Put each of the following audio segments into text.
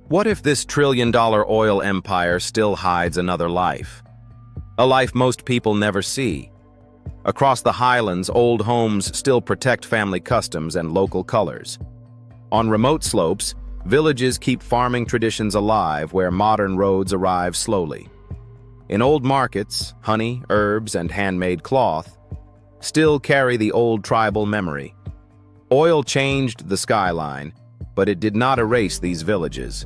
What if this trillion-dollar oil empire still hides another life? A life most people never see. Across the highlands, old homes still protect family customs and local colors. On remote slopes, villages keep farming traditions alive where modern roads arrive slowly. In old markets, honey, herbs, and handmade cloth still carry the old tribal memory. Oil changed the skyline, but it did not erase these villages.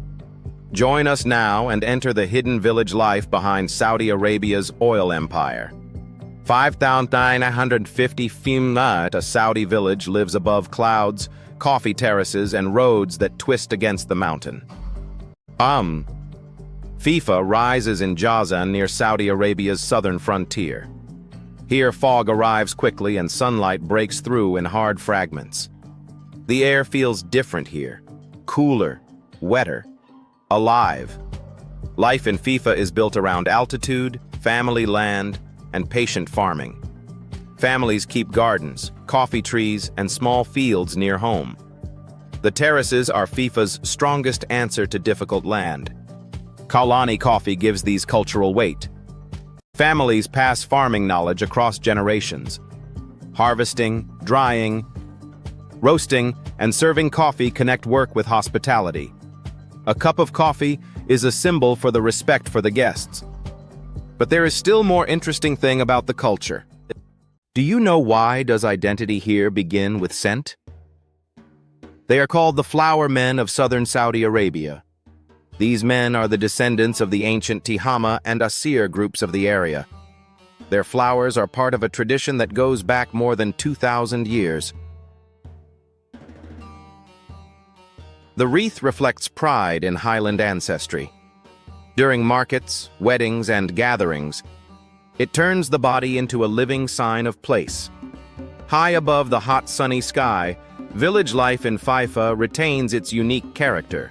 Join us now and enter the hidden village life behind Saudi Arabia's oil empire. 5,950 feet, a Saudi village lives above clouds, coffee terraces, and roads that twist against the mountain. Fifa rises in Jazan near Saudi Arabia's southern frontier. Here, fog arrives quickly and sunlight breaks through in hard fragments. The air feels different here, cooler, wetter, alive. Life in Fifa is built around altitude, family land, and patient farming. Families keep gardens, coffee trees, and small fields near home. The terraces are Fifa's strongest answer to difficult land. Kaulani coffee gives these cultural weight. Families pass farming knowledge across generations. Harvesting, drying, roasting, and serving coffee connect work with hospitality. A cup of coffee is a symbol for the respect for the guests. But there is still more interesting thing about the culture. Do you know why does identity here begin with scent? They are called the flower men of southern Saudi Arabia. These men are the descendants of the ancient Tihama and Asir groups of the area. Their flowers are part of a tradition that goes back more than 2,000 years. The wreath reflects pride in highland ancestry. During markets, weddings, and gatherings, it turns the body into a living sign of place. High above the hot, sunny sky, village life in Fifa retains its unique character.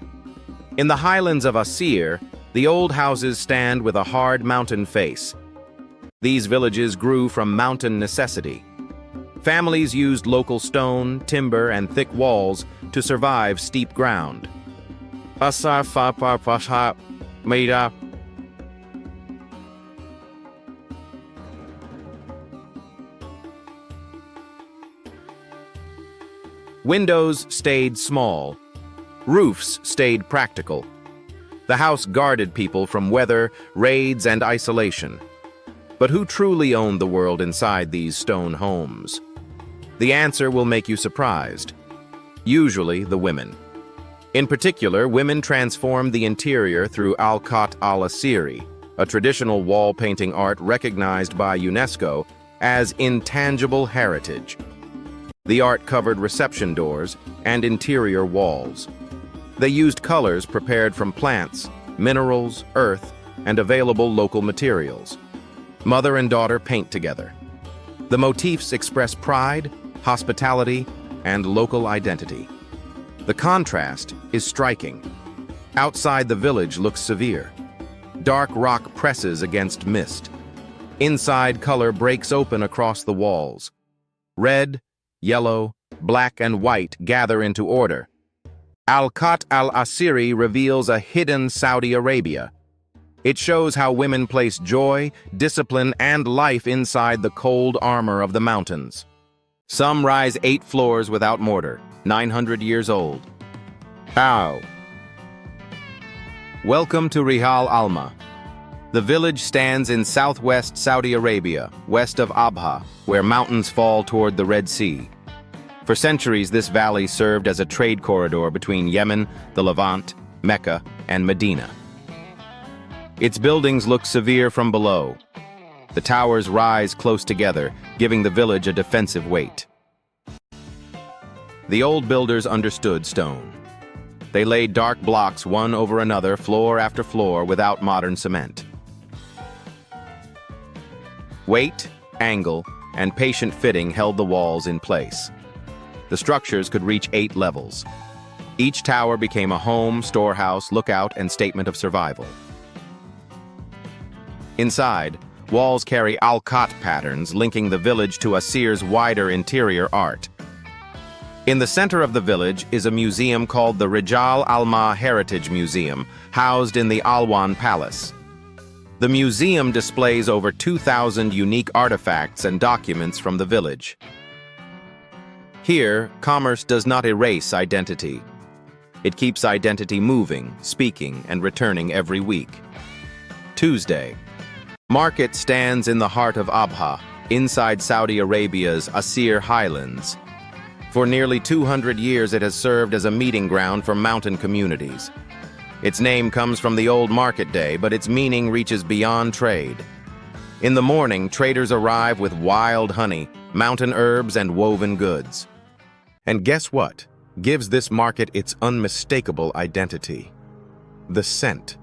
In the highlands of Asir, the old houses stand with a hard mountain face. These villages grew from mountain necessity. Families used local stone, timber, and thick walls to survive steep ground. Windows stayed small. Roofs stayed practical. The house guarded people from weather, raids, and isolation. But who truly owned the world inside these stone homes? The answer will make you surprised. Usually the women. In particular, women transformed the interior through Al-Qarah al-Asiri, a traditional wall painting art recognized by UNESCO as intangible heritage. The art covered reception doors and interior walls. They used colors prepared from plants, minerals, earth, and available local materials. Mother and daughter paint together. The motifs express pride, hospitality, and local identity. The contrast is striking. Outside the village looks severe. Dark rock presses against mist. Inside, color breaks open across the walls. Red, yellow, black, and white gather into order. Al-Qarah al-Asiri reveals a hidden Saudi Arabia. It shows how women place joy, discipline, and life inside the cold armor of the mountains. Some rise 8 floors without mortar, 900 years old. Ow! Welcome to Rijal, Alma. The village stands in southwest Saudi Arabia, west of Abha, where mountains fall toward the Red Sea. For centuries, this valley served as a trade corridor between Yemen, the Levant, Mecca, and Medina. Its buildings look severe from below. The towers rise close together, giving the village a defensive weight. The old builders understood stone. They laid dark blocks one over another, floor after floor, without modern cement. Weight, angle, and patient fitting held the walls in place. The structures could reach 8 levels. Each tower became a home, storehouse, lookout, and statement of survival. Inside, walls carry Al-Qarah patterns linking the village to Asir's wider interior art. In the center of the village is a museum called the Rijal Alma Heritage Museum, housed in the Alwan Palace. The museum displays over 2,000 unique artifacts and documents from the village. Here, commerce does not erase identity. It keeps identity moving, speaking, and returning every week. Tuesday. Market stands in the heart of Abha, inside Saudi Arabia's Asir highlands. For nearly 200 years it has served as a meeting ground for mountain communities. Its name comes from the old market day, but its meaning reaches beyond trade. In the morning, traders arrive with wild honey, mountain herbs, and woven goods. And guess what gives this market its unmistakable identity? The scent.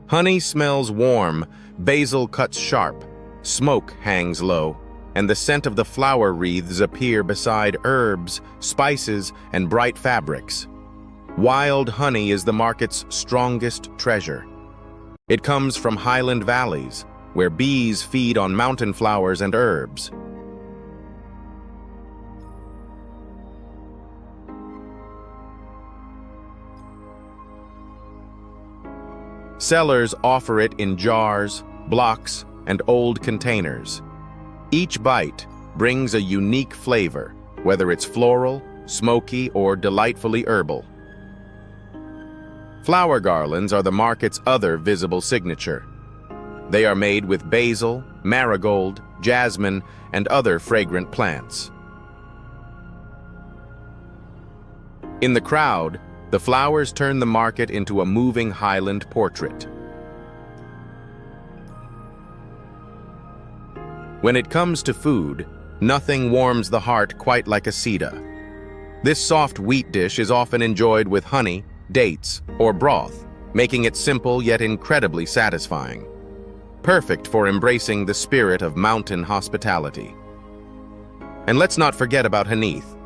Honey smells warm, basil cuts sharp, smoke hangs low, and the scent of the flower wreaths appear beside herbs, spices, and bright fabrics. Wild honey is the market's strongest treasure. It comes from highland valleys, where bees feed on mountain flowers and herbs. Sellers offer it in jars, blocks, and old containers. Each bite brings a unique flavor, whether it's floral, smoky, or delightfully herbal. Flower garlands are the market's other visible signature. They are made with basil, marigold, jasmine, and other fragrant plants. In the crowd, the flowers turn the market into a moving highland portrait. When it comes to food, nothing warms the heart quite like a sida. This soft wheat dish is often enjoyed with honey, dates, or broth, making it simple yet incredibly satisfying. Perfect for embracing the spirit of mountain hospitality. And let's not forget about hanith.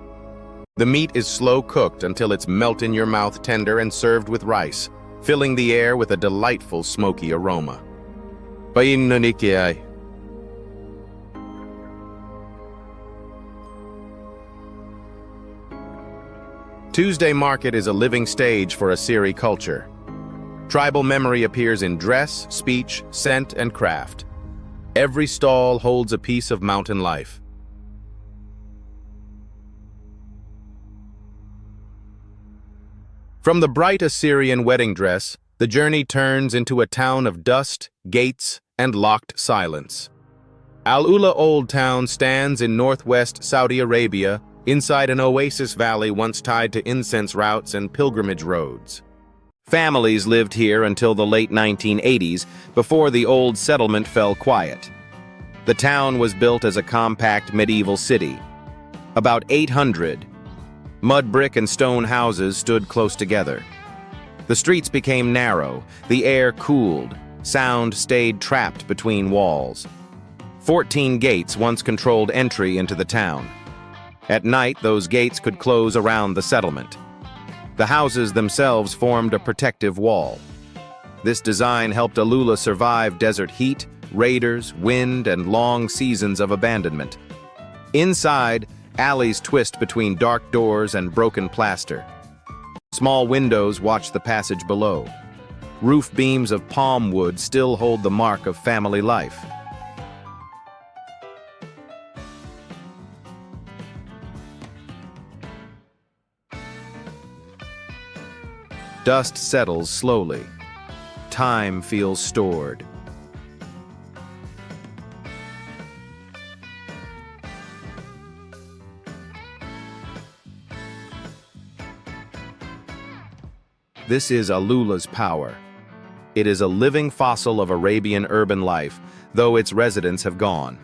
The meat is slow cooked until it's melt-in-your-mouth tender and served with rice, filling the air with a delightful smoky aroma. Tuesday market is a living stage for Assyri culture. Tribal memory appears in dress, speech, scent, and craft. Every stall holds a piece of mountain life. From the bright Assyrian wedding dress, the journey turns into a town of dust, gates, and locked silence. Al-Ula Old Town stands in northwest Saudi Arabia, inside an oasis valley once tied to incense routes and pilgrimage roads. Families lived here until the late 1980s, before the old settlement fell quiet. The town was built as a compact medieval city. About 800 mud brick and stone houses stood close together. The streets became narrow, the air cooled, sound stayed trapped between walls. 14 gates once controlled entry into the town. At night, those gates could close around the settlement. The houses themselves formed a protective wall. This design helped Al-Ula survive desert heat, raiders, wind, and long seasons of abandonment. Inside, alleys twist between dark doors and broken plaster. Small windows watch the passage below. Roof beams of palm wood still hold the mark of family life. Dust settles slowly. Time feels stored. This is Al-Ula's power. It is a living fossil of Arabian urban life, though its residents have gone.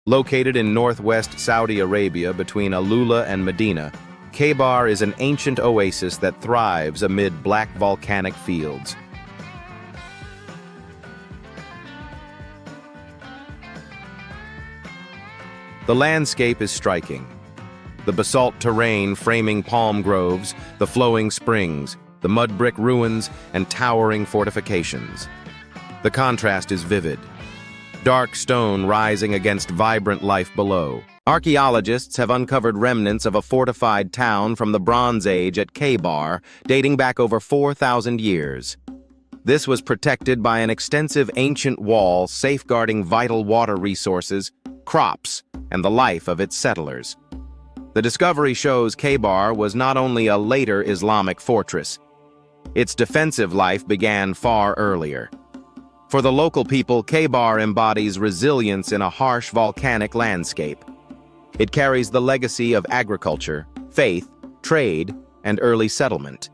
Located in northwest Saudi Arabia between Al-Ula and Medina, Kaybar is an ancient oasis that thrives amid black volcanic fields. The landscape is striking. The basalt terrain framing palm groves, the flowing springs, the mud brick ruins, and towering fortifications. The contrast is vivid. Dark stone rising against vibrant life below, Archaeologists have uncovered remnants of a fortified town from the Bronze Age at Kaybar, dating back over 4,000 years. This was protected by an extensive ancient wall safeguarding vital water resources, crops, and the life of its settlers. The discovery shows Kaybar was not only a later Islamic fortress. Its defensive life began far earlier. For the local people, Kaybar embodies resilience in a harsh volcanic landscape. It carries the legacy of agriculture, faith, trade, and early settlement.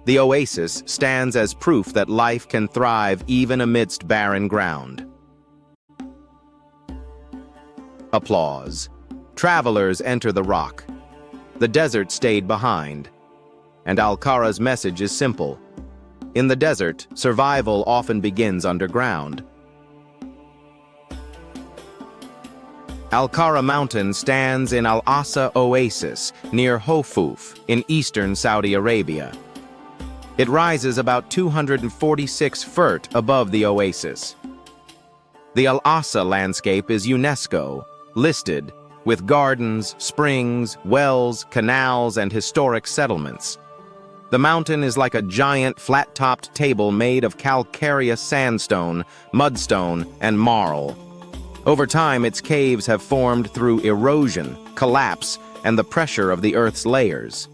The oasis stands as proof that life can thrive even amidst barren ground. Applause. Travelers enter the rock. The desert stayed behind. And Al-Qarah's message is simple. In the desert, survival often begins underground. Al-Qarah mountain stands in Al-Asa oasis near Hofuf in eastern Saudi Arabia. It rises about 246 feet above the oasis. The Al-Asa landscape is UNESCO listed with gardens, springs, wells, canals, and historic settlements. The mountain is like a giant flat-topped table made of calcareous sandstone, mudstone, and marl. Over time, its caves have formed through erosion, collapse, and the pressure of the Earth's layers.